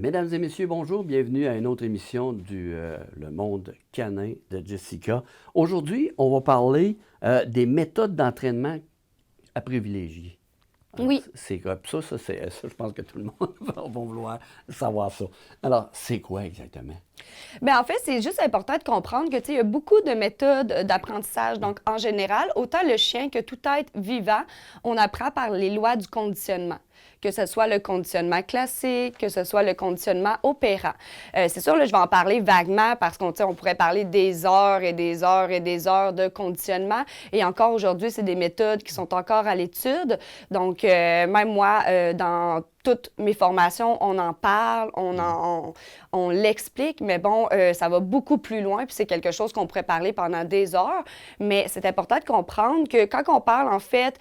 Mesdames et messieurs, bonjour. Bienvenue à une autre émission du Le Monde canin de Jessica. Aujourd'hui, on va parler des méthodes d'entraînement à privilégier. Alors, Oui. c'est comme ça, je pense que tout le monde va vouloir savoir ça. Alors, c'est quoi exactement? Bien, en fait, c'est juste important de comprendre que, tu sais, il y a beaucoup de méthodes d'apprentissage. Donc, en général, autant le chien que tout être vivant, on apprend par les lois du conditionnement. Que ce soit le conditionnement classique, que ce soit le conditionnement opérant. C'est sûr, là, je vais en parler vaguement parce qu'on pourrait parler des heures et des heures et des heures de conditionnement. Et encore aujourd'hui, c'est des méthodes qui sont encore à l'étude. Donc, même moi, dans toutes mes formations, on en parle, on l'explique, mais bon, ça va beaucoup plus loin, puis c'est quelque chose qu'on pourrait parler pendant des heures. Mais c'est important de comprendre que quand on parle, en fait,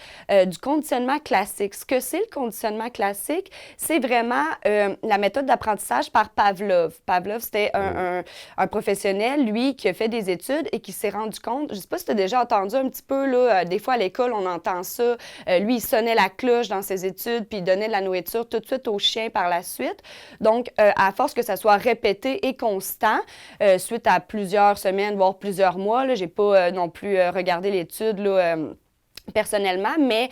du conditionnement classique, ce que c'est le conditionnement classique, c'est vraiment la méthode d'apprentissage par Pavlov. Pavlov, c'était un professionnel, lui, qui a fait des études et qui s'est rendu compte, je ne sais pas si tu as déjà entendu un petit peu, là, des fois à l'école, on entend ça. Lui, il sonnait la cloche dans ses études, puis il donnait de la nourriture tout de suite au chien par la suite. Donc, à force que ça soit répété et constant, suite à plusieurs semaines, voire plusieurs mois, je n'ai pas non plus regardé l'étude là, personnellement, mais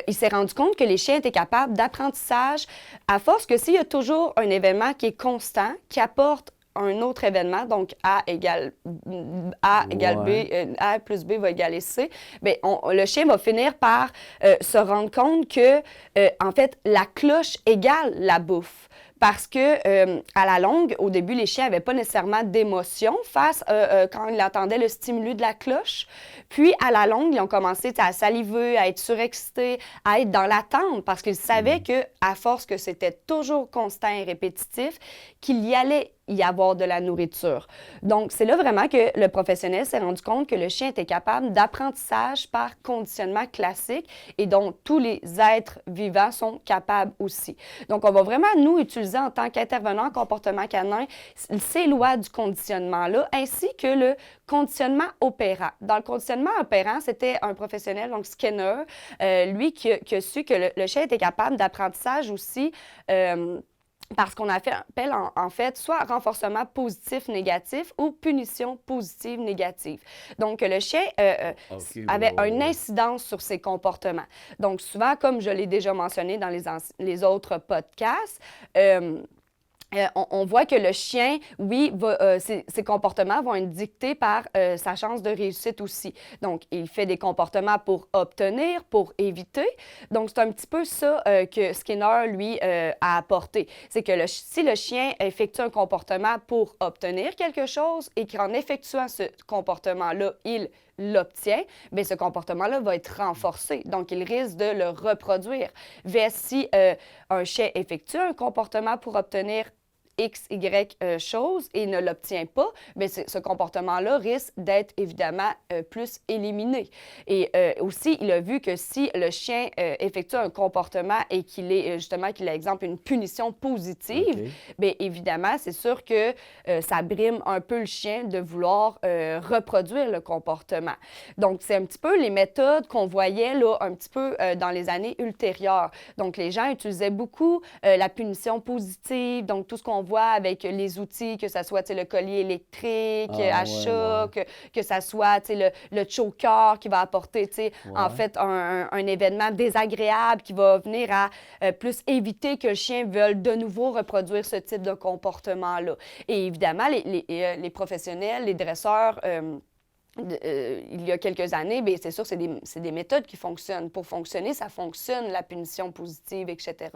il s'est rendu compte que les chiens étaient capables d'apprentissage à force que s'il y a toujours un événement qui est constant, qui apporte un autre événement, donc A égale B, A plus B va égaler C, bien, le chien va finir par se rendre compte que, en fait, la cloche égale la bouffe. Parce que, à la longue, au début, les chiens n'avaient pas nécessairement d'émotion face quand ils entendaient le stimulus de la cloche. Puis, à la longue, ils ont commencé à saliver, à être surexcités, à être dans l'attente parce qu'ils savaient qu'à force que c'était toujours constant et répétitif, qu'il y allait y avoir de la nourriture. Donc, c'est là vraiment que le professionnel s'est rendu compte que le chien était capable d'apprentissage par conditionnement classique et dont tous les êtres vivants sont capables aussi. Donc, on va vraiment, nous, utiliser en tant qu'intervenant en comportement canin ces lois du conditionnement-là, ainsi que le conditionnement opérant. Dans le conditionnement opérant, c'était un professionnel, donc Skinner, lui qui a su que le chien était capable d'apprentissage aussi parce qu'on appelle en fait soit renforcement positif-négatif ou punition positive-négative. Donc, le chien avait une incidence sur ses comportements. Donc, souvent, comme je l'ai déjà mentionné dans les autres podcasts, on voit que le chien, oui, ses comportements vont être dictés par sa chance de réussite aussi. Donc, il fait des comportements pour obtenir, pour éviter. Donc, c'est un petit peu ça que Skinner, lui, a apporté. C'est que si le chien effectue un comportement pour obtenir quelque chose et qu'en effectuant ce comportement-là, il l'obtient, bien, ce comportement-là va être renforcé. Donc, il risque de le reproduire. Si un chien effectue un comportement pour obtenir X, Y chose et ne l'obtient pas, bien, ce comportement-là risque d'être évidemment plus éliminé. Et aussi, il a vu que si le chien effectue un comportement et qu'il est justement, qu'il a, exemple, une punition positive, bien évidemment, c'est sûr que ça brime un peu le chien de vouloir reproduire le comportement. Donc, c'est un petit peu les méthodes qu'on voyait là, un petit peu dans les années ultérieures. Donc, les gens utilisaient beaucoup la punition positive, donc tout ce qu'on voit avec les outils, que ce soit le collier électrique à choc, que ce soit le choker qui va apporter en fait un événement désagréable qui va venir à plus éviter que le chien veuille de nouveau reproduire ce type de comportement-là. Et évidemment, les professionnels, les dresseurs, il y a quelques années, bien, c'est sûr, c'est des méthodes qui fonctionnent. Pour fonctionner, ça fonctionne, la punition positive, etc.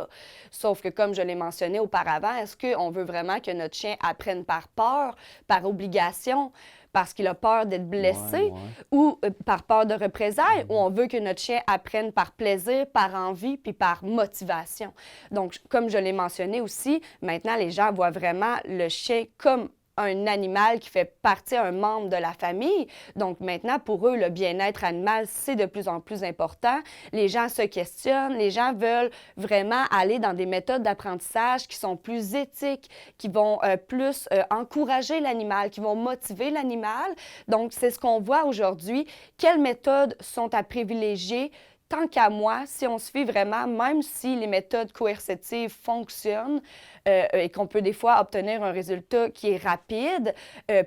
Sauf que, comme je l'ai mentionné auparavant, est-ce qu'on veut vraiment que notre chien apprenne par peur, par obligation, parce qu'il a peur d'être blessé, ou par peur de représailles, ou on veut que notre chien apprenne par plaisir, par envie, puis par motivation? Donc, comme je l'ai mentionné aussi, maintenant, les gens voient vraiment le chien comme un animal qui fait partie, un membre de la famille. Donc maintenant, pour eux, le bien-être animal, c'est de plus en plus important. Les gens se questionnent, les gens veulent vraiment aller dans des méthodes d'apprentissage qui sont plus éthiques, qui vont plus encourager l'animal, qui vont motiver l'animal. Donc, c'est ce qu'on voit aujourd'hui. Quelles méthodes sont à privilégier? tant qu'à moi, si on se fie vraiment, même si les méthodes coercitives fonctionnent et qu'on peut des fois obtenir un résultat qui est rapide,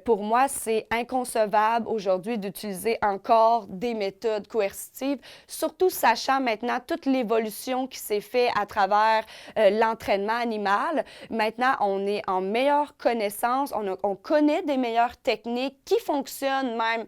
pour moi, c'est inconcevable aujourd'hui d'utiliser encore des méthodes coercitives, surtout sachant maintenant toute l'évolution qui s'est faite à travers l'entraînement animal. Maintenant, on est en meilleure connaissance, on connaît des meilleures techniques qui fonctionnent même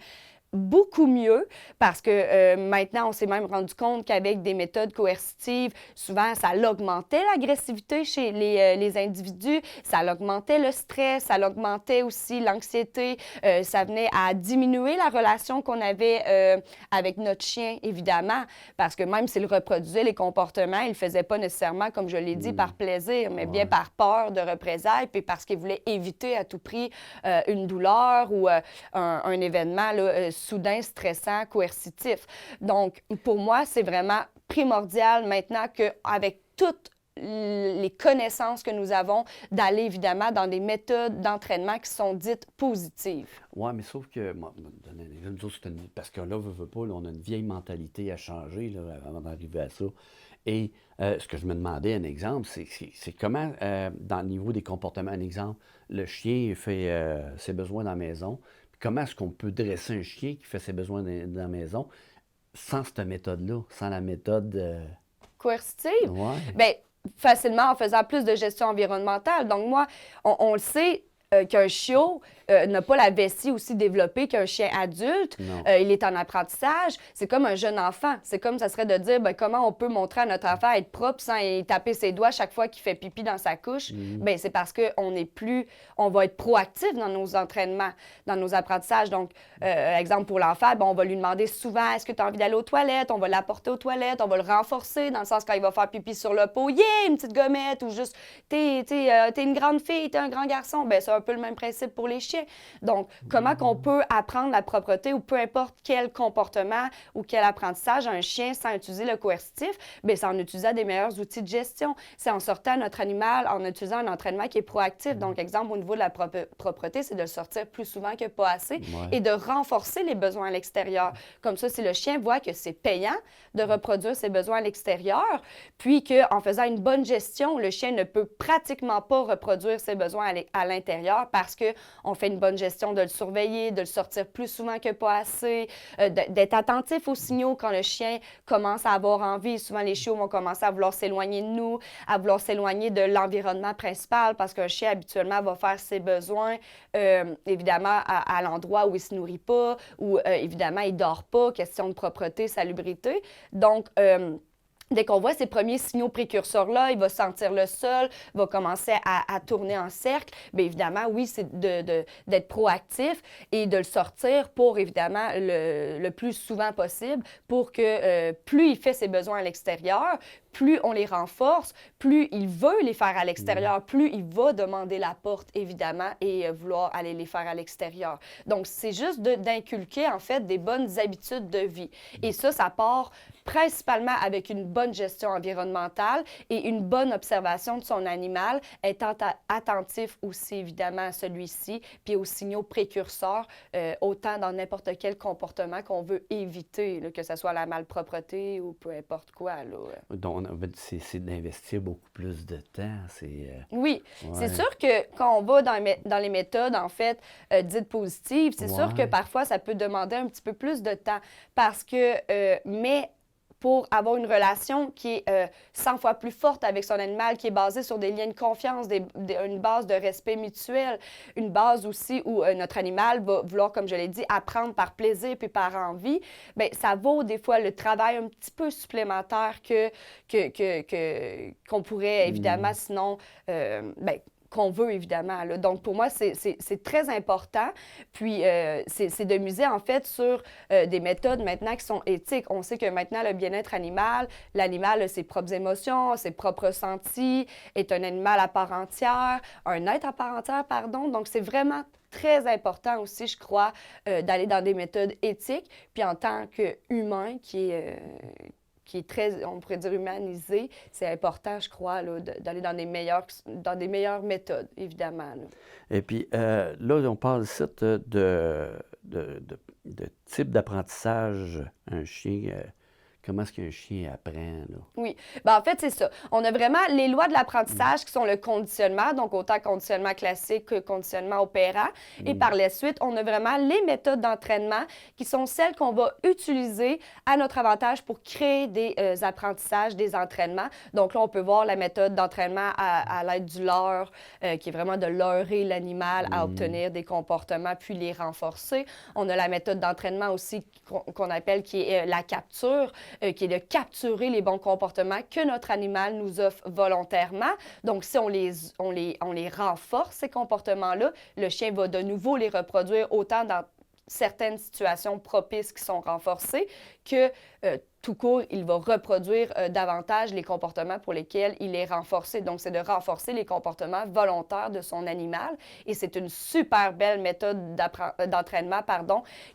beaucoup mieux parce que maintenant, on s'est même rendu compte qu'avec des méthodes coercitives, souvent, ça augmentait l'agressivité chez les individus, ça augmentait le stress, ça augmentait aussi l'anxiété, ça venait à diminuer la relation qu'on avait avec notre chien, évidemment, parce que même s'il reproduisait les comportements, il ne le faisait pas nécessairement, comme je l'ai dit, par plaisir, mais bien par peur de représailles, puis parce qu'il voulait éviter à tout prix une douleur ou un événement là, soudain, stressant, coercitif. Donc, pour moi, c'est vraiment primordial maintenant qu'avec toutes les connaissances que nous avons, d'aller évidemment dans des méthodes d'entraînement qui sont dites positives. Oui, mais sauf que, moi, donner un exemple, nous autres, parce que là, veut pas, là, on a une vieille mentalité à changer là, avant d'arriver à ça. Et ce que je me demandais, un exemple, c'est comment, dans le niveau des comportements, un exemple, le chien fait ses besoins dans la maison. Comment est-ce qu'on peut dresser un chien qui fait ses besoins dans la maison sans cette méthode-là, sans la méthode... Coercitive? Ouais. Bien, facilement en faisant plus de gestion environnementale. Donc, moi, on le sait qu'un chiot n'a pas la vessie aussi développée qu'un chien adulte. Il est en apprentissage. C'est comme un jeune enfant. C'est comme ça serait de dire bien, comment on peut montrer à notre enfant à être propre sans y taper ses doigts chaque fois qu'il fait pipi dans sa couche. Bien, c'est parce on va être proactif dans nos entraînements, dans nos apprentissages. Donc, exemple pour l'enfant, on va lui demander souvent est-ce que tu as envie d'aller aux toilettes? On va l'apporter aux toilettes, on va le renforcer dans le sens quand il va faire pipi sur le pot, yeah, une petite gommette, ou juste t'es une grande fille, t'es un grand garçon. Bien, c'est un peu le même principe pour les chiens. Donc, comment qu'on peut apprendre la propreté ou peu importe quel comportement ou quel apprentissage à un chien sans utiliser le coercitif? Bien, c'est en utilisant des meilleurs outils de gestion. C'est en sortant notre animal, en utilisant un entraînement qui est proactif. Donc, exemple, au niveau de la propreté, c'est de le sortir plus souvent que pas assez et de renforcer les besoins à l'extérieur. Comme ça, si le chien voit que c'est payant de reproduire ses besoins à l'extérieur, puis qu'en faisant une bonne gestion, le chien ne peut pratiquement pas reproduire ses besoins à l'intérieur parce qu'on fait une bonne gestion de le surveiller, de le sortir plus souvent que pas assez, d'être attentif aux signaux quand le chien commence à avoir envie. Souvent, les chiots vont commencer à vouloir s'éloigner de nous, à vouloir s'éloigner de l'environnement principal parce qu'un chien, habituellement, va faire ses besoins, évidemment, à l'endroit où il ne se nourrit pas, où, évidemment, il ne dort pas, question de propreté, salubrité. Donc, dès qu'on voit ces premiers signaux précurseurs-là, il va sentir le sol, va commencer à tourner en cercle. Bien évidemment, oui, c'est d'être proactif et de le sortir pour, évidemment, le plus souvent possible pour que plus il fait ses besoins à l'extérieur, plus on les renforce, plus il veut les faire à l'extérieur, plus il va demander la porte, évidemment, et vouloir aller les faire à l'extérieur. Donc, c'est juste d'inculquer, en fait, des bonnes habitudes de vie. Et ça part principalement avec une bonne gestion environnementale et une bonne observation de son animal, étant attentif aussi, évidemment, à celui-ci, puis aux signaux précurseurs, autant dans n'importe quel comportement qu'on veut éviter, là, que ce soit la malpropreté ou peu importe quoi. Là. Donc, c'est d'investir beaucoup plus de temps. Oui, c'est sûr que quand on va dans les méthodes, en fait, dites positives, c'est sûr que parfois, ça peut demander un petit peu plus de temps parce que, mais pour avoir une relation qui est 100 fois plus forte avec son animal, qui est basée sur des liens de confiance, une base de respect mutuel, une base aussi où notre animal va vouloir, comme je l'ai dit, apprendre par plaisir puis par envie, bien, ça vaut des fois le travail un petit peu supplémentaire qu'on pourrait, évidemment, sinon, bien, qu'on veut, évidemment. Là. Donc, pour moi, c'est très important. Puis, c'est de miser, en fait, sur des méthodes maintenant qui sont éthiques. On sait que maintenant, le bien-être animal, l'animal a ses propres émotions, ses propres ressentis, est un animal à part entière, un être à part entière, pardon. Donc, c'est vraiment très important aussi, je crois, d'aller dans des méthodes éthiques. Puis, en tant qu'humain qui est très, on pourrait dire, humanisé, c'est important, je crois, là, d'aller dans des meilleures méthodes, évidemment. Là. Et puis, là, on parle ici de type d'apprentissage, un chien comment est-ce qu'un chien apprend, là? Oui. Ben, en fait, c'est ça. On a vraiment les lois de l'apprentissage qui sont le conditionnement, donc autant conditionnement classique que conditionnement opérant. Et par la suite, on a vraiment les méthodes d'entraînement qui sont celles qu'on va utiliser à notre avantage pour créer des apprentissages, des entraînements. Donc là, on peut voir la méthode d'entraînement à l'aide du leurre, qui est vraiment de leurrer l'animal à obtenir des comportements puis les renforcer. On a la méthode d'entraînement aussi qu'on appelle qui est la capture, qui est de capturer les bons comportements que notre animal nous offre volontairement. Donc, si on les renforce, ces comportements-là, le chien va de nouveau les reproduire autant dans certaines situations propices qui sont renforcées que tout court, il va reproduire davantage les comportements pour lesquels il est renforcé. Donc, c'est de renforcer les comportements volontaires de son animal. Et c'est une super belle méthode d'entraînement,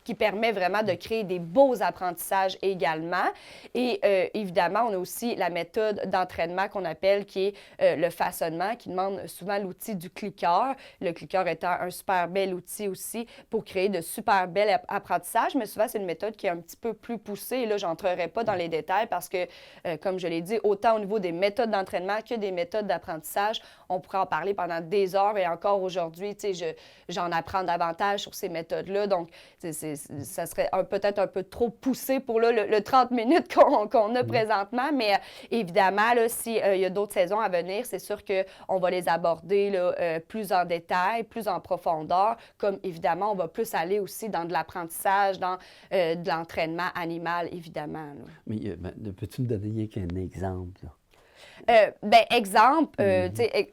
qui permet vraiment de créer des beaux apprentissages également. Et évidemment, on a aussi la méthode d'entraînement qu'on appelle qui est le façonnement, qui demande souvent l'outil du cliqueur. Le cliqueur étant un super bel outil aussi pour créer de super bels apprentissages, mais souvent, c'est une méthode qui est un petit peu plus poussée. Et là, je n'entrerai pas dans les détails parce que, comme je l'ai dit, autant au niveau des méthodes d'entraînement que des méthodes d'apprentissage, on pourrait en parler pendant des heures et encore aujourd'hui, tu sais, j'en apprends davantage sur ces méthodes-là. Donc, ça serait peut-être un peu trop poussé pour là, le 30 minutes qu'on a présentement, mais évidemment, là, s'il y a d'autres saisons à venir, c'est sûr qu'on va les aborder là, plus en détail, plus en profondeur, comme évidemment, on va plus aller aussi dans de l'apprentissage, dans de l'entraînement animal, évidemment. Là. Mais peux-tu me donner rien qu'un exemple, là? Exemple,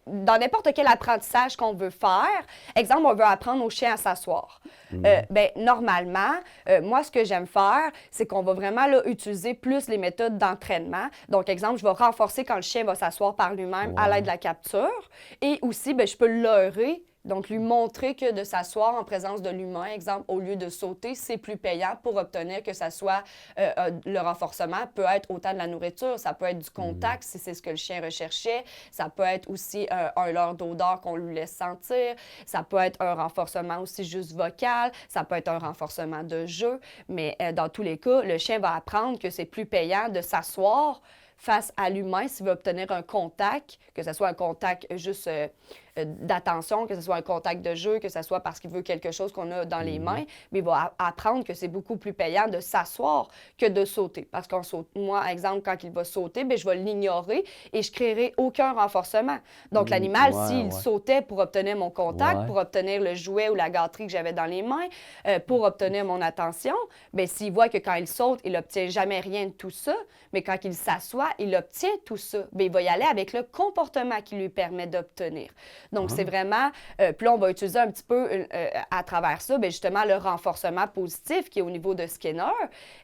dans n'importe quel apprentissage qu'on veut faire, exemple, on veut apprendre au chien à s'asseoir. Normalement, moi, ce que j'aime faire, c'est qu'on va vraiment là, utiliser plus les méthodes d'entraînement. Donc, exemple, je vais renforcer quand le chien va s'asseoir par lui-même à l'aide de la capture. Et aussi, je peux leurrer. Donc, lui montrer que de s'asseoir en présence de l'humain, exemple, au lieu de sauter, c'est plus payant pour obtenir que ça soit le renforcement peut être autant de la nourriture, ça peut être du contact si c'est ce que le chien recherchait, ça peut être aussi un leurre d'odeur qu'on lui laisse sentir, ça peut être un renforcement aussi juste vocal, ça peut être un renforcement de jeu, mais dans tous les cas, le chien va apprendre que c'est plus payant de s'asseoir face à l'humain s'il veut obtenir un contact, que ce soit un contact juste d'attention, que ce soit un contact de jeu, que ce soit parce qu'il veut quelque chose qu'on a dans les mains, mais il va apprendre que c'est beaucoup plus payant de s'asseoir que de sauter. Parce qu'on saute, moi, exemple, quand il va sauter, je vais l'ignorer et je ne créerai aucun renforcement. Donc, l'animal, s'il sautait pour obtenir mon contact, pour obtenir le jouet ou la gâterie que j'avais dans les mains, pour obtenir mon attention, s'il voit que quand il saute, il n'obtient jamais rien de tout ça, mais quand il s'assoit, il obtient tout ça. Il va y aller avec le comportement qui lui permet d'obtenir. Donc, c'est vraiment... puis là, on va utiliser un petit peu à travers ça, justement, le renforcement positif qui est au niveau de Skinner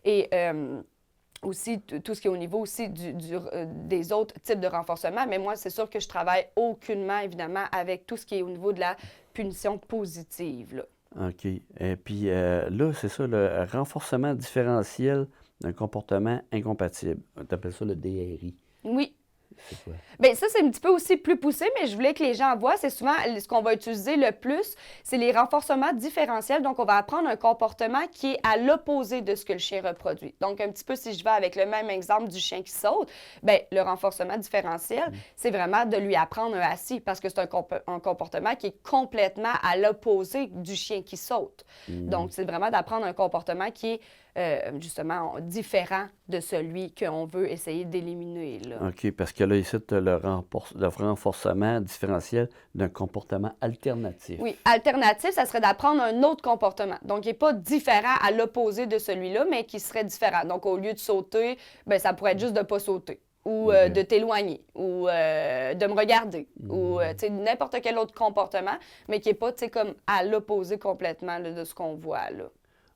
et aussi tout ce qui est au niveau aussi des autres types de renforcement. Mais moi, c'est sûr que je travaille aucunement, évidemment, avec tout ce qui est au niveau de la punition positive, là. OK. Et puis là, c'est ça, le renforcement différentiel d'un comportement incompatible. Tu appelles ça le DRI. Oui. C'est quoi? Bien, ça, c'est un petit peu aussi plus poussé, mais je voulais que les gens voient. C'est souvent ce qu'on va utiliser le plus, c'est les renforcements différentiels. Donc, on va apprendre un comportement qui est à l'opposé de ce que le chien reproduit. Donc, un petit peu, si je vais avec le même exemple du chien qui saute, bien, le renforcement différentiel, c'est vraiment de lui apprendre un assis parce que c'est un comportement qui est complètement à l'opposé du chien qui saute. Donc, c'est vraiment d'apprendre un comportement qui est justement différent de celui qu'on veut essayer d'éliminer, là. OK, parce que là, ici, tu as le renforcement différentiel d'un comportement alternatif. Oui, alternatif, ça serait d'apprendre un autre comportement. Donc, il n'est pas différent à l'opposé de celui-là, mais qui serait différent. Donc, au lieu de sauter, bien, ça pourrait être juste de ne pas sauter ou de t'éloigner ou de me regarder ou n'importe quel autre comportement, mais qui n'est pas comme à l'opposé complètement là, de ce qu'on voit, là.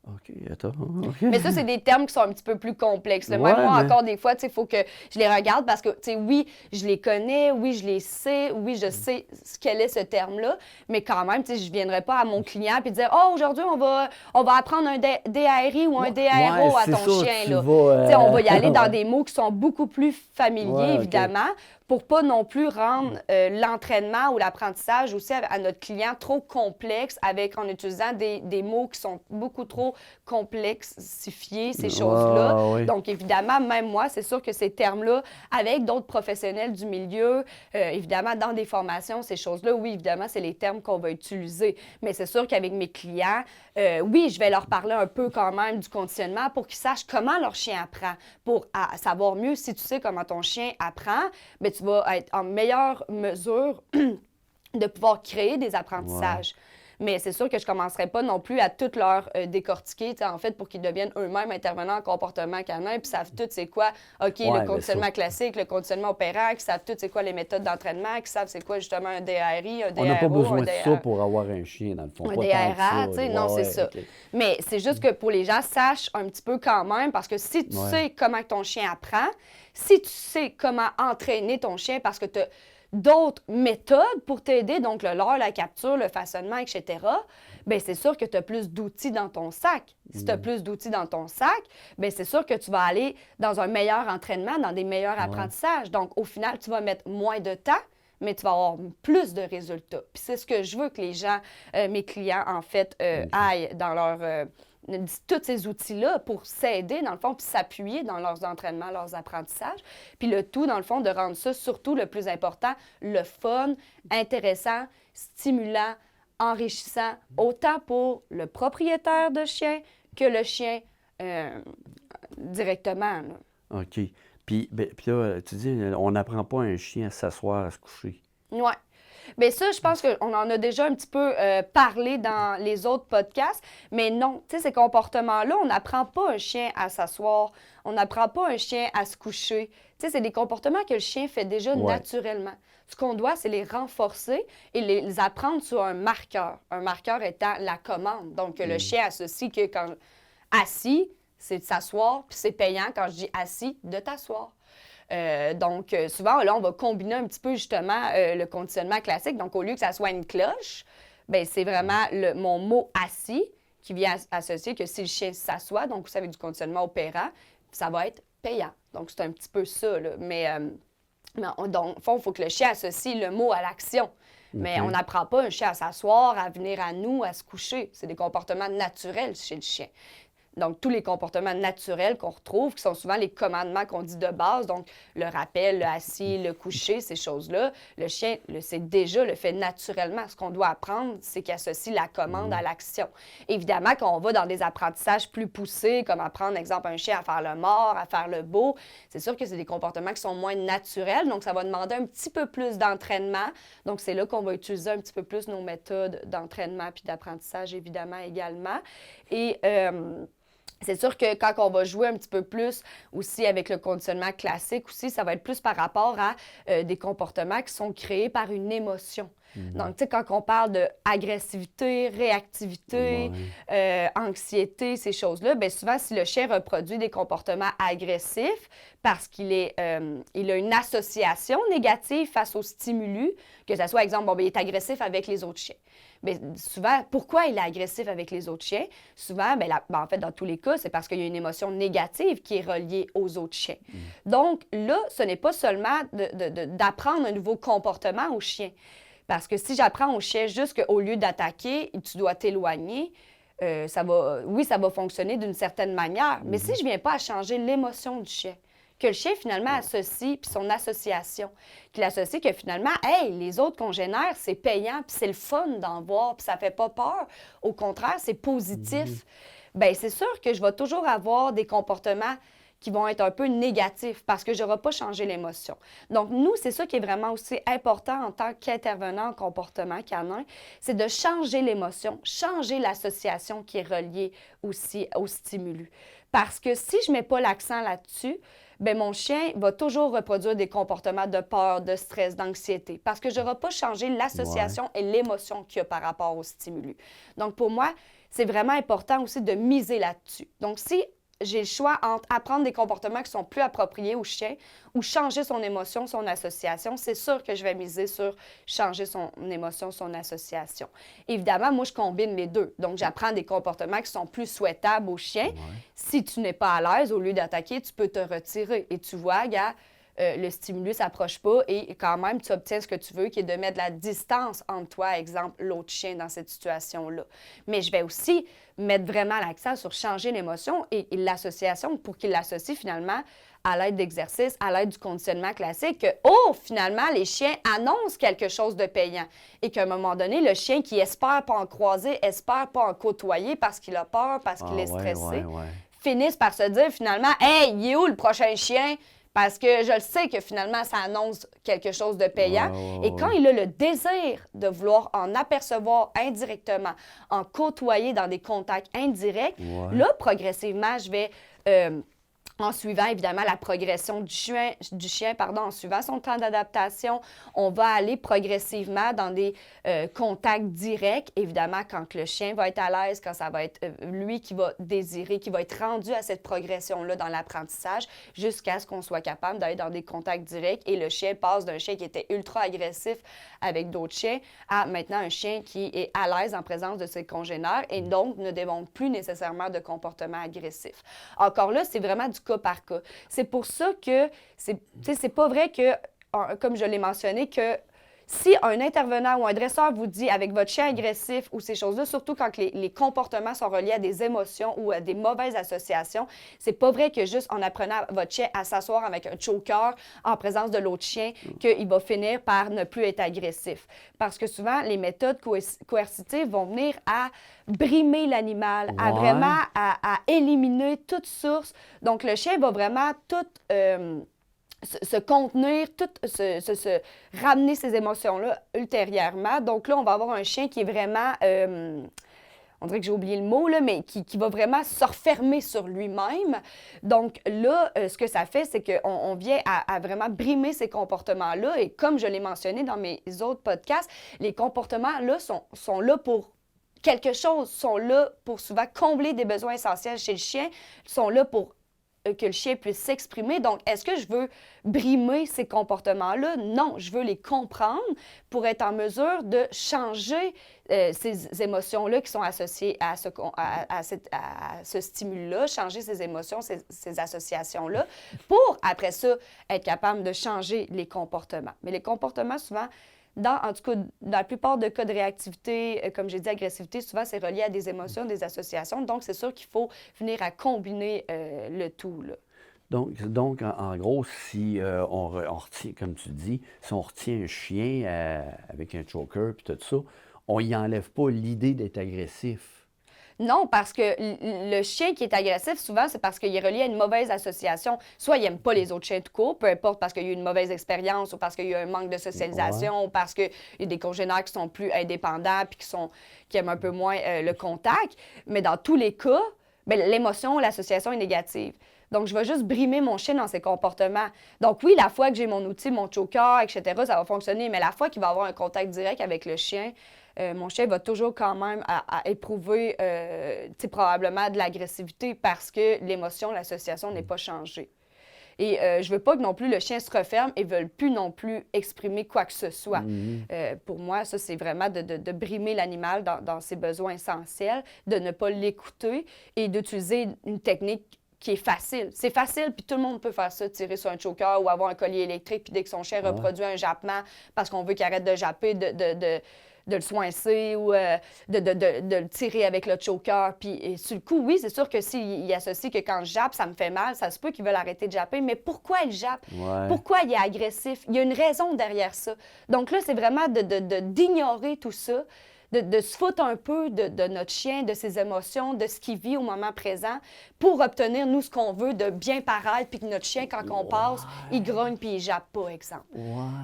OK, attends. OK. Mais ça, c'est des termes qui sont un petit peu plus complexes. Même moi, encore des fois, il faut que je les regarde parce que, oui, je les connais, oui, je les sais, oui, je sais quel est ce terme-là, mais quand même, je ne viendrai pas à mon client et dire « Oh, aujourd'hui, on va apprendre un DARI ou un DARO à ton chien. » On va y aller dans des mots qui sont beaucoup plus familiers, évidemment, pour pas non plus rendre l'entraînement ou l'apprentissage aussi à notre client trop complexe en utilisant des mots qui sont beaucoup trop complexifiés, ces choses-là. Oui. Donc, évidemment, même moi, c'est sûr que ces termes-là, avec d'autres professionnels du milieu, évidemment, dans des formations, ces choses-là, oui, évidemment, c'est les termes qu'on va utiliser. Mais c'est sûr qu'avec mes clients, oui, je vais leur parler un peu quand même du conditionnement pour qu'ils sachent comment leur chien apprend, pour savoir mieux si tu sais comment ton chien apprend, bien, tu vas être en meilleure mesure de pouvoir créer des apprentissages. Mais c'est sûr que je ne commencerai pas non plus à tout leur décortiquer, en fait, pour qu'ils deviennent eux-mêmes intervenants en comportement canin, puis savent tout c'est quoi, OK, le conditionnement classique, le conditionnement opérant, qui savent tout c'est quoi les méthodes d'entraînement, qui savent c'est quoi justement un DRI, un DRO, on n'a pas besoin de ça pour avoir un chien, dans le fond. Un pas DRA, tu sais, non, c'est ça. Okay. Mais c'est juste que pour les gens, sachent un petit peu quand même, parce que si tu sais comment ton chien apprend, si tu sais comment entraîner ton chien, parce que tu as d'autres méthodes pour t'aider, donc le leurre, la capture, le façonnement, etc., bien, c'est sûr que tu as plus d'outils dans ton sac. Si tu as plus d'outils dans ton sac, bien, c'est sûr que tu vas aller dans un meilleur entraînement, dans des meilleurs apprentissages. Donc, au final, tu vas mettre moins de temps, mais tu vas avoir plus de résultats. Puis c'est ce que je veux que les gens, mes clients, en fait, aillent dans leur... tous ces outils-là pour s'aider, dans le fond, puis s'appuyer dans leurs entraînements, leurs apprentissages. Puis le tout, dans le fond, de rendre ça, surtout le plus important, le fun, intéressant, stimulant, enrichissant, autant pour le propriétaire de chien que le chien directement. Là. OK. Puis là, tu dis, on n'apprend pas un chien à s'asseoir, à se coucher. Oui. Bien ça, je pense qu'on en a déjà un petit peu parlé dans les autres podcasts, mais non, tu sais, ces comportements-là, on n'apprend pas un chien à s'asseoir, on n'apprend pas un chien à se coucher. Tu sais, c'est des comportements que le chien fait déjà naturellement. Ce qu'on doit, c'est les renforcer et les apprendre sur un marqueur étant la commande. Donc, le chien associe que quand assis, c'est de s'asseoir, puis c'est payant quand je dis assis, de t'asseoir. Donc, souvent, là, on va combiner un petit peu, justement, le conditionnement classique. Donc, au lieu que ça soit une cloche, bien, c'est vraiment mon mot « assis » qui vient associer que si le chien s'assoit, donc vous savez, du conditionnement opérant, ça va être payant. Donc, c'est un petit peu ça, là. Mais donc, au fond, il faut que le chien associe le mot à l'action. Mais on n'apprend pas un chien à s'asseoir, à venir à nous, à se coucher. C'est des comportements naturels chez le chien. Donc, tous les comportements naturels qu'on retrouve, qui sont souvent les commandements qu'on dit de base, donc le rappel, le assis, le coucher, ces choses-là, le chien le sait déjà, le fait naturellement. Ce qu'on doit apprendre, c'est qu'il associe la commande à l'action. Évidemment, quand on va dans des apprentissages plus poussés, comme apprendre, exemple, un chien à faire le mort, à faire le beau, c'est sûr que c'est des comportements qui sont moins naturels, donc ça va demander un petit peu plus d'entraînement. Donc, c'est là qu'on va utiliser un petit peu plus nos méthodes d'entraînement puis d'apprentissage, évidemment, également. Et... c'est sûr que quand on va jouer un petit peu plus aussi avec le conditionnement classique aussi, ça va être plus par rapport à des comportements qui sont créés par une émotion. Donc, tu sais, quand on parle d'agressivité, réactivité, anxiété, ces choses-là, bien souvent, si le chien reproduit des comportements agressifs parce qu'il il a une association négative face au stimulus, que ce soit, exemple, bon, bien, il est agressif avec les autres chiens. Bien, souvent, pourquoi il est agressif avec les autres chiens? Souvent, bien, en fait, dans tous les cas, c'est parce qu'il y a une émotion négative qui est reliée aux autres chiens. Donc là, ce n'est pas seulement d'apprendre un nouveau comportement au chien. Parce que si j'apprends au chien juste qu'au lieu d'attaquer, tu dois t'éloigner, ça va fonctionner d'une certaine manière. Mais si je ne viens pas à changer l'émotion du chien, que le chien, finalement, associe, puis son association, qu'il associe que, finalement, hey, les autres congénères, c'est payant, puis c'est le fun d'en voir, puis ça fait pas peur. Au contraire, c'est positif. Bien, c'est sûr que je vais toujours avoir des comportements qui vont être un peu négatifs parce que je n'aurai pas changé l'émotion. Donc, nous, c'est ça qui est vraiment aussi important en tant qu'intervenant en comportement canin, c'est de changer l'émotion, changer l'association qui est reliée aussi au stimulus. Parce que si je ne mets pas l'accent là-dessus, bien, mon chien va toujours reproduire des comportements de peur, de stress, d'anxiété, parce que je n'aurai pas changé l'association et l'émotion qu'il y a par rapport au stimulus. Donc, pour moi, c'est vraiment important aussi de miser là-dessus. Donc, si j'ai le choix entre apprendre des comportements qui sont plus appropriés au chien ou changer son émotion, son association, c'est sûr que je vais miser sur changer son émotion, son association. Évidemment, moi, je combine les deux. Donc, j'apprends des comportements qui sont plus souhaitables au chien. Si tu n'es pas à l'aise, au lieu d'attaquer, tu peux te retirer. Et tu vois, gars, le stimulus s'approche pas et quand même, tu obtiens ce que tu veux, qui est de mettre de la distance entre toi, exemple, l'autre chien dans cette situation-là. Mais je vais aussi mettre vraiment l'accent sur changer l'émotion et l'association pour qu'il l'associe finalement à l'aide d'exercices, à l'aide du conditionnement classique, que, finalement, les chiens annoncent quelque chose de payant et qu'à un moment donné, le chien qui espère pas en croiser, espère pas en côtoyer parce qu'il a peur, parce qu'il est stressé, finissent par se dire finalement, « Hey, il est où le prochain chien? » Parce que je le sais que finalement, ça annonce quelque chose de payant. Et quand il a le désir de vouloir en apercevoir indirectement, en côtoyer dans des contacts indirects, là, progressivement, je vais... en suivant évidemment la progression du chien, en suivant son temps d'adaptation, on va aller progressivement dans des contacts directs. Évidemment, quand le chien va être à l'aise, quand ça va être lui qui va désirer, qui va être rendu à cette progression-là dans l'apprentissage, jusqu'à ce qu'on soit capable d'aller dans des contacts directs et le chien passe d'un chien qui était ultra agressif avec d'autres chiens à maintenant un chien qui est à l'aise en présence de ses congénères et donc ne démontre plus nécessairement de comportement agressif. Encore là, c'est vraiment du cas par cas. C'est pour ça que c'est pas vrai que, comme je l'ai mentionné, que si un intervenant ou un dresseur vous dit avec votre chien agressif ou ces choses-là, surtout quand les comportements sont reliés à des émotions ou à des mauvaises associations, c'est pas vrai que juste en apprenant votre chien à s'asseoir avec un choker en présence de l'autre chien qu'il va finir par ne plus être agressif. Parce que souvent, les méthodes coercitives vont venir à brimer l'animal, à vraiment à éliminer toute source. Donc, le chien va vraiment tout... se contenir, se ramener ces émotions-là ultérieurement. Donc là, on va avoir un chien qui est vraiment, on dirait que j'ai oublié le mot, là, mais qui va vraiment se refermer sur lui-même. Donc là, ce que ça fait, c'est qu'on vient à vraiment brimer ces comportements-là. Et comme je l'ai mentionné dans mes autres podcasts, les comportements-là sont là pour quelque chose, sont là pour souvent combler des besoins essentiels chez le chien, sont là pour que le chien puisse s'exprimer. Donc, est-ce que je veux brimer ces comportements-là? Non, je veux les comprendre pour être en mesure de changer ces émotions-là qui sont associées à ce stimuli-là, changer ces émotions, ces associations-là, pour, après ça, être capable de changer les comportements. Mais les comportements, souvent, en tout cas, dans la plupart des cas de réactivité, comme j'ai dit, agressivité, souvent, c'est relié à des émotions, des associations. Donc, c'est sûr qu'il faut venir à combiner le tout, là. Donc en gros, si on retient, comme tu dis, si on retient un chien avec un choker puis tout ça, on y enlève pas l'idée d'être agressif. Non, parce que le chien qui est agressif, souvent, c'est parce qu'il est relié à une mauvaise association. Soit il n'aime pas les autres chiens tout court, peu importe, parce qu'il y a eu une mauvaise expérience ou parce qu'il y a eu un manque de socialisation ou parce qu'il y a des congénères qui sont plus indépendants puis qui aiment un peu moins le contact. Mais dans tous les cas, l'émotion, l'association est négative. Donc, je vais juste brimer mon chien dans ses comportements. Donc, oui, la fois que j'ai mon outil, mon choker, etc., ça va fonctionner. Mais la fois qu'il va avoir un contact direct avec le chien, mon chien va toujours quand même à éprouver probablement de l'agressivité parce que l'émotion, l'association n'est pas changée. Et je veux pas que non plus le chien se referme et ne veuille plus non plus exprimer quoi que ce soit. Pour moi, ça, c'est vraiment de brimer l'animal dans ses besoins essentiels, de ne pas l'écouter et d'utiliser une technique qui est facile. C'est facile, puis tout le monde peut faire ça, tirer sur un choker ou avoir un collier électrique, puis dès que son chien reproduit un jappement parce qu'on veut qu'il arrête de japper, de le soincer ou de le tirer avec le choker. Puis sur le coup, oui, c'est sûr que s'il associe que quand je jappe, ça me fait mal, ça se peut qu'ils veulent arrêter de japper, mais pourquoi il jappe? Pourquoi il est agressif? Il y a une raison derrière ça. Donc là, c'est vraiment d'ignorer tout ça, de se foutre un peu de notre chien, de ses émotions, de ce qu'il vit au moment présent pour obtenir, nous, ce qu'on veut, de bien paraître, puis que notre chien, quand on passe, il grogne puis il jappe pas, exemple.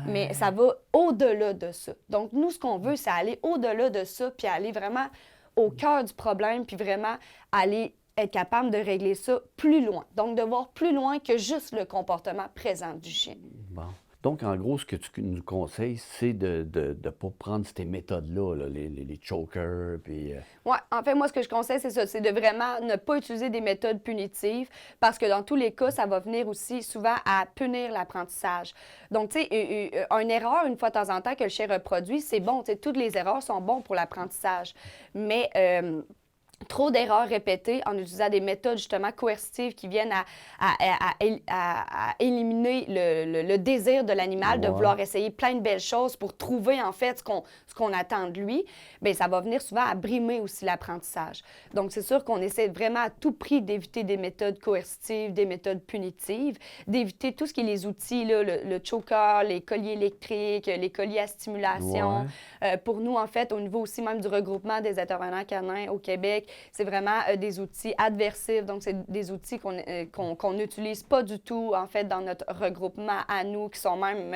Mais ça va au-delà de ça. Donc, nous, ce qu'on veut, c'est aller au-delà de ça, puis aller vraiment au cœur du problème, puis vraiment aller être capable de régler ça plus loin. Donc, de voir plus loin que juste le comportement présent du chien. Bon. Donc, en gros, ce que tu nous conseilles, c'est de ne pas prendre ces méthodes-là, là, les chokers, puis... Oui, en fait, moi, ce que je conseille, c'est ça, c'est de vraiment ne pas utiliser des méthodes punitives parce que dans tous les cas, ça va venir aussi souvent à punir l'apprentissage. Donc, tu sais, une erreur, une fois de temps en temps, que le chien reproduit, c'est bon, tu sais, toutes les erreurs sont bonnes pour l'apprentissage. Mais... trop d'erreurs répétées en utilisant des méthodes justement coercitives qui viennent à éliminer le désir de l'animal de Ouais. vouloir essayer plein de belles choses pour trouver en fait ce qu'on attend de lui, bien, ça va venir souvent à brimer aussi l'apprentissage. Donc, c'est sûr qu'on essaie vraiment à tout prix d'éviter des méthodes coercitives, des méthodes punitives, d'éviter tout ce qui est les outils, là, le choker, les colliers électriques, les colliers à stimulation. Pour nous, en fait, au niveau aussi même du regroupement des intervenants canins au Québec, c'est vraiment des outils adversifs. Donc, c'est des outils qu'on n'utilise pas du tout, en fait, dans notre regroupement à nous, qui sont même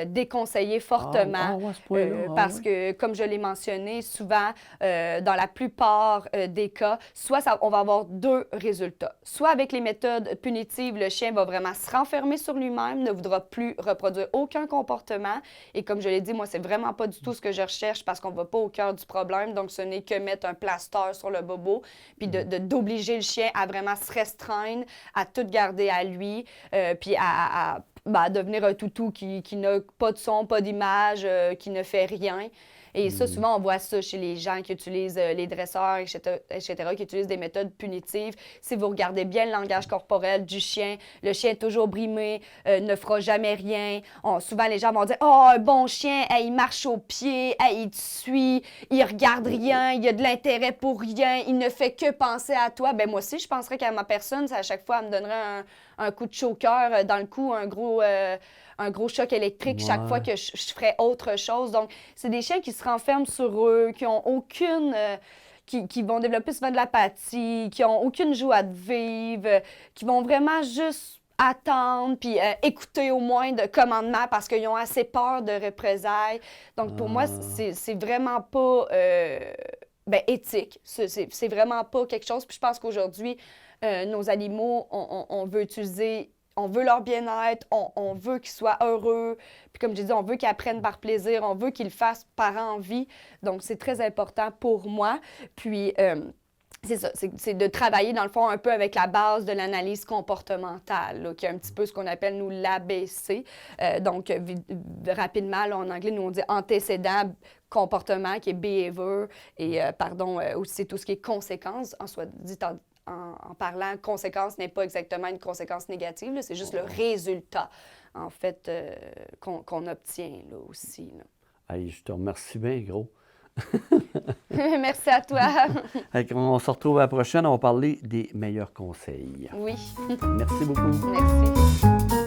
déconseillés fortement. Ouais, à ce point-là, Parce ouais. que, comme je l'ai mentionné, souvent, dans la plupart des cas, soit on va avoir deux résultats. Soit avec les méthodes punitives, le chien va vraiment se renfermer sur lui-même, ne voudra plus reproduire aucun comportement. Et comme je l'ai dit, moi, c'est vraiment pas du tout ce que je recherche parce qu'on va pas au cœur du problème. Donc, ce n'est que mettre un plaster sur le bobo, puis d'obliger le chien à vraiment se restreindre, à tout garder à lui, puis à devenir un toutou qui n'a pas de son, pas d'image, qui ne fait rien. Et ça, souvent, on voit ça chez les gens qui utilisent les dresseurs, etc., qui utilisent des méthodes punitives. Si vous regardez bien le langage corporel du chien, le chien est toujours brimé, ne fera jamais rien. Souvent, les gens vont dire « Oh, un bon chien, hey, il marche au pied, hey, il te suit, il regarde rien, il a de l'intérêt pour rien, il ne fait que penser à toi. » Ben moi aussi, je penserais qu'à ma personne, ça, à chaque fois, elle me donnerait un coup de choker dans le cou, un gros choc électrique chaque fois que je ferais autre chose. Donc, c'est des chiens qui se renferment sur eux, qui ont aucune... qui vont développer souvent de l'apathie, qui n'ont aucune joie de vivre, qui vont vraiment juste attendre, puis écouter au moins de commandements parce qu'ils ont assez peur de représailles. Donc, pour moi, c'est vraiment pas éthique. C'est vraiment pas quelque chose. Puis je pense qu'aujourd'hui, nos animaux, on veut utiliser... On veut leur bien-être, on veut qu'ils soient heureux. Puis comme j'ai dit, on veut qu'ils apprennent par plaisir, on veut qu'ils le fassent par envie. Donc, c'est très important pour moi. Puis, c'est ça, c'est de travailler, dans le fond, un peu avec la base de l'analyse comportementale, là, qui est un petit peu ce qu'on appelle, nous, l'ABC. Donc, rapidement, là, en anglais, nous, on dit antécédent, comportement, qui est behavior, et, aussi, c'est tout ce qui est conséquence, en soit dit en parlant, conséquence n'est pas exactement une conséquence négative, c'est juste le résultat, en fait, qu'on obtient là, aussi. Là. Hey, je te remercie bien, gros. Merci à toi. On se retrouve à la prochaine, on va parler des meilleurs conseils. Oui. Merci beaucoup. Merci.